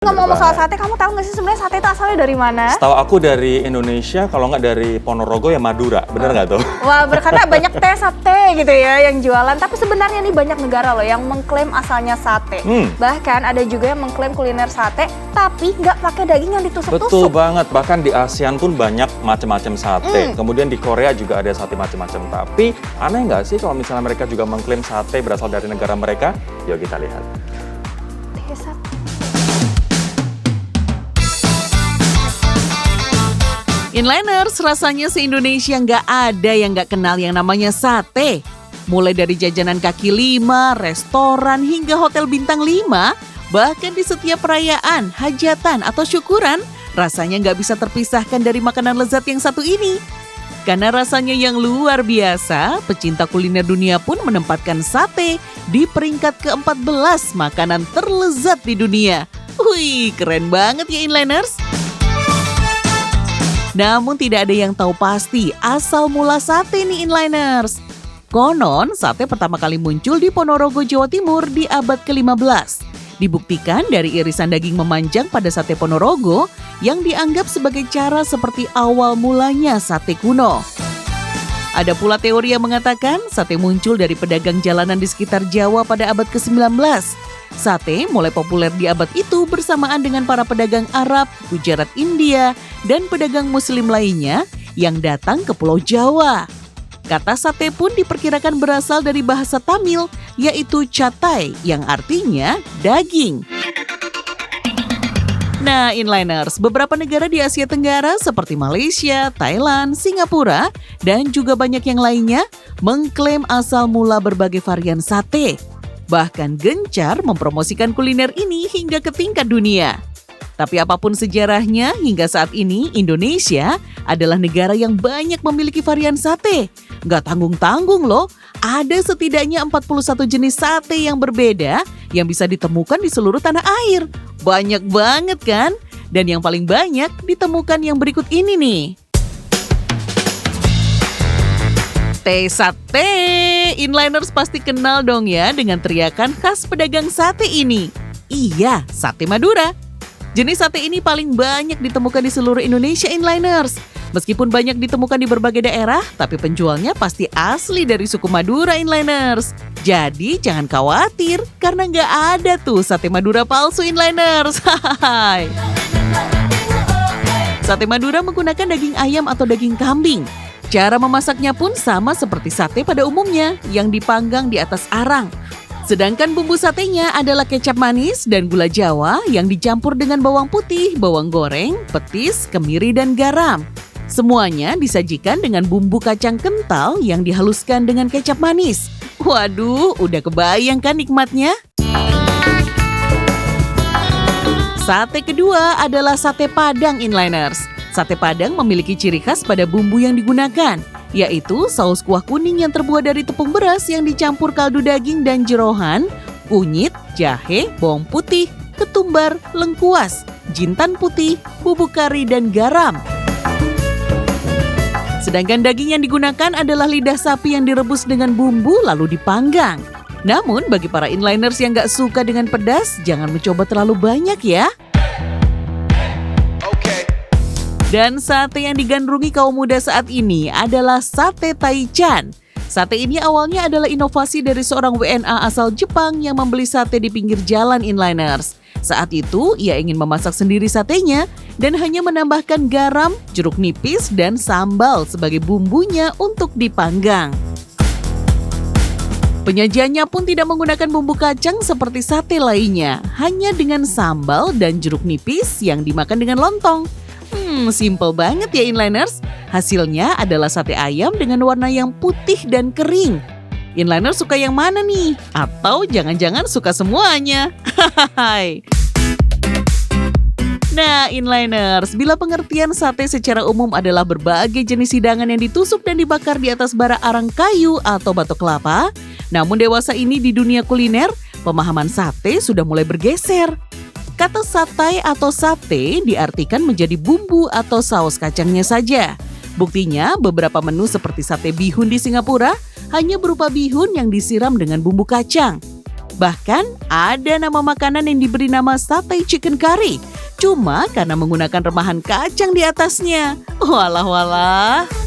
Ngomong-ngomong soal sate, kamu tahu nggak sih sebenarnya sate itu asalnya dari mana? Setahu aku dari Indonesia, kalau nggak dari Ponorogo ya Madura, bener nggak tuh? Wah, karena banyak sate gitu ya yang jualan. Tapi sebenarnya nih banyak negara loh yang mengklaim asalnya sate. Bahkan ada juga yang mengklaim kuliner sate, tapi nggak pakai daging yang ditusuk-tusuk. Betul banget, bahkan di ASEAN pun banyak macam-macam sate. Kemudian di Korea juga ada sate macam-macam. Tapi aneh nggak sih kalau misalnya mereka juga mengklaim sate berasal dari negara mereka? Yuk kita lihat. Inliners, rasanya se-Indonesia nggak ada yang nggak kenal yang namanya sate. Mulai dari jajanan kaki lima, restoran, hingga hotel bintang 5, bahkan di setiap perayaan, hajatan, atau syukuran, rasanya nggak bisa terpisahkan dari makanan lezat yang satu ini. Karena rasanya yang luar biasa, pecinta kuliner dunia pun menempatkan sate di peringkat ke-14 makanan terlezat di dunia. Wih, keren banget ya Inliners! Namun tidak ada yang tahu pasti asal mula sate nih Inliners. Konon, sate pertama kali muncul di Ponorogo, Jawa Timur di abad ke-15. Dibuktikan dari irisan daging memanjang pada sate Ponorogo yang dianggap sebagai cara seperti awal mulanya sate kuno. Ada pula teori yang mengatakan sate muncul dari pedagang jalanan di sekitar Jawa pada abad ke-19. Sate mulai populer di abad itu bersamaan dengan para pedagang Arab, Gujarat India, dan pedagang Muslim lainnya yang datang ke Pulau Jawa. Kata sate pun diperkirakan berasal dari bahasa Tamil, yaitu catai, yang artinya daging. Nah, Inliners, beberapa negara di Asia Tenggara seperti Malaysia, Thailand, Singapura, dan juga banyak yang lainnya mengklaim asal mula berbagai varian sate. Bahkan gencar mempromosikan kuliner ini hingga ke tingkat dunia. Tapi apapun sejarahnya, hingga saat ini Indonesia adalah negara yang banyak memiliki varian sate. Nggak tanggung-tanggung loh, ada setidaknya 41 jenis sate yang berbeda yang bisa ditemukan di seluruh tanah air. Banyak banget kan? Dan yang paling banyak ditemukan yang berikut ini nih. Sate. Inliners pasti kenal dong ya dengan teriakan khas pedagang sate ini. Iya, sate Madura. Jenis sate ini paling banyak ditemukan di seluruh Indonesia Inliners. Meskipun banyak ditemukan di berbagai daerah, tapi penjualnya pasti asli dari suku Madura Inliners. Jadi jangan khawatir karena nggak ada tuh sate Madura palsu Inliners. Sate Madura menggunakan daging ayam atau daging kambing. Cara memasaknya pun sama seperti sate pada umumnya, yang dipanggang di atas arang. Sedangkan bumbu satenya adalah kecap manis dan gula Jawa yang dicampur dengan bawang putih, bawang goreng, petis, kemiri, dan garam. Semuanya disajikan dengan bumbu kacang kental yang dihaluskan dengan kecap manis. Waduh, udah kebayang kan nikmatnya? Sate kedua adalah sate Padang Inliners. Sate Padang memiliki ciri khas pada bumbu yang digunakan, yaitu saus kuah kuning yang terbuat dari tepung beras yang dicampur kaldu daging dan jeroan, kunyit, jahe, bawang putih, ketumbar, lengkuas, jintan putih, bubuk kari, dan garam. Sedangkan daging yang digunakan adalah lidah sapi yang direbus dengan bumbu lalu dipanggang. Namun bagi para Inliners yang gak suka dengan pedas, jangan mencoba terlalu banyak ya. Dan sate yang digandrungi kaum muda saat ini adalah sate Taichan. Sate ini awalnya adalah inovasi dari seorang WNA asal Jepang yang membeli sate di pinggir jalan Inliners. Saat itu, ia ingin memasak sendiri satenya dan hanya menambahkan garam, jeruk nipis, dan sambal sebagai bumbunya untuk dipanggang. Penyajiannya pun tidak menggunakan bumbu kacang seperti sate lainnya, hanya dengan sambal dan jeruk nipis yang dimakan dengan lontong. Simple banget ya Inliners. Hasilnya adalah sate ayam dengan warna yang putih dan kering. Inliners suka yang mana nih? Atau jangan-jangan suka semuanya? Nah Inliners, bila pengertian sate secara umum adalah berbagai jenis hidangan yang ditusuk dan dibakar di atas bara arang kayu atau batok kelapa, namun dewasa ini di dunia kuliner, pemahaman sate sudah mulai bergeser. Kata satay atau sate diartikan menjadi bumbu atau saus kacangnya saja. Buktinya, beberapa menu seperti sate bihun di Singapura hanya berupa bihun yang disiram dengan bumbu kacang. Bahkan ada nama makanan yang diberi nama sate chicken curry. Cuma karena menggunakan remahan kacang di atasnya. Walah-walah.